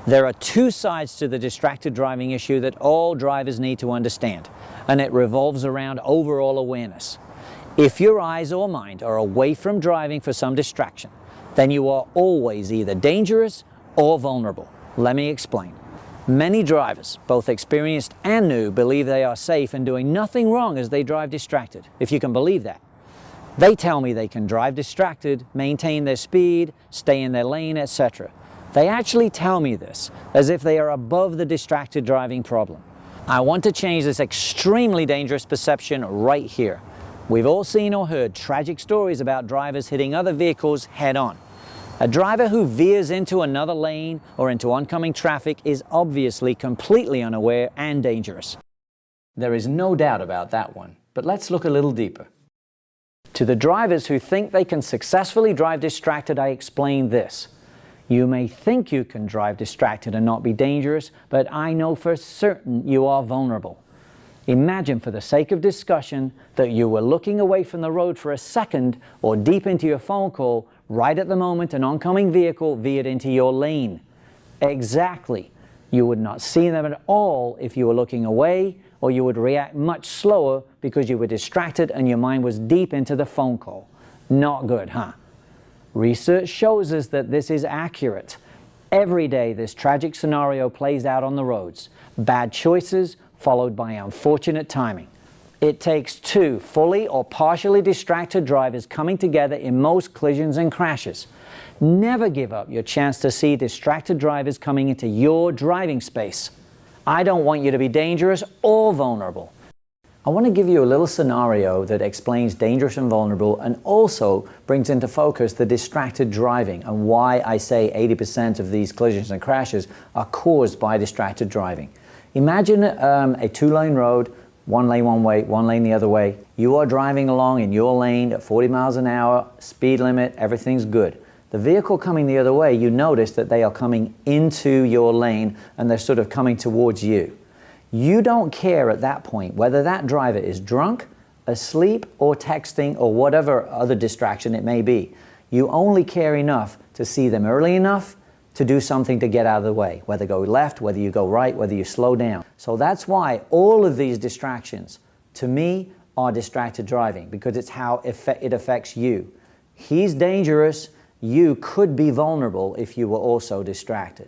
There are two sides to the distracted driving issue that all drivers need to understand, and it revolves around overall awareness. If your eyes or mind are away from driving for some distraction, then you are always either dangerous or vulnerable. Let me explain. Many drivers, both experienced and new, believe they are safe and doing nothing wrong as they drive distracted, if you can believe that. They tell me they can drive distracted, maintain their speed, stay in their lane, etc. They actually tell me this as if they are above the distracted driving problem. I want to change this extremely dangerous perception right here. We've all seen or heard tragic stories about drivers hitting other vehicles head-on. A driver who veers into another lane or into oncoming traffic is obviously completely unaware and dangerous. There is no doubt about that one, but let's look a little deeper. To the drivers who think they can successfully drive distracted, I explain this. You may think you can drive distracted and not be dangerous, but I know for certain you are vulnerable. Imagine, for the sake of discussion, that you were looking away from the road for a second or deep into your phone call right at the moment an oncoming vehicle veered into your lane. Exactly. You would not see them at all if you were looking away, or you would react much slower because you were distracted and your mind was deep into the phone call. Not good, huh? Research shows us that this is accurate. Every day this tragic scenario plays out on the roads. Bad choices followed by unfortunate timing. It takes two fully or partially distracted drivers coming together in most collisions and crashes. Never give up your chance to see distracted drivers coming into your driving space. I don't want you to be dangerous or vulnerable. I want to give you a little scenario that explains dangerous and vulnerable and also brings into focus the distracted driving and why I say 80% of these collisions and crashes are caused by distracted driving. Imagine a two-lane road, one lane one way, one lane the other way. You are driving along in your lane at 40 miles an hour, speed limit, everything's good. The vehicle coming the other way, you notice that they are coming into your lane and they're sort of coming towards you. You don't care at that point whether that driver is drunk, asleep, or texting, or whatever other distraction it may be. You only care enough to see them early enough to do something to get out of the way, whether go left, whether you go right, whether you slow down. So that's why all of these distractions, to me, are distracted driving, because it's how it affects you. He's dangerous. You could be vulnerable if you were also distracted.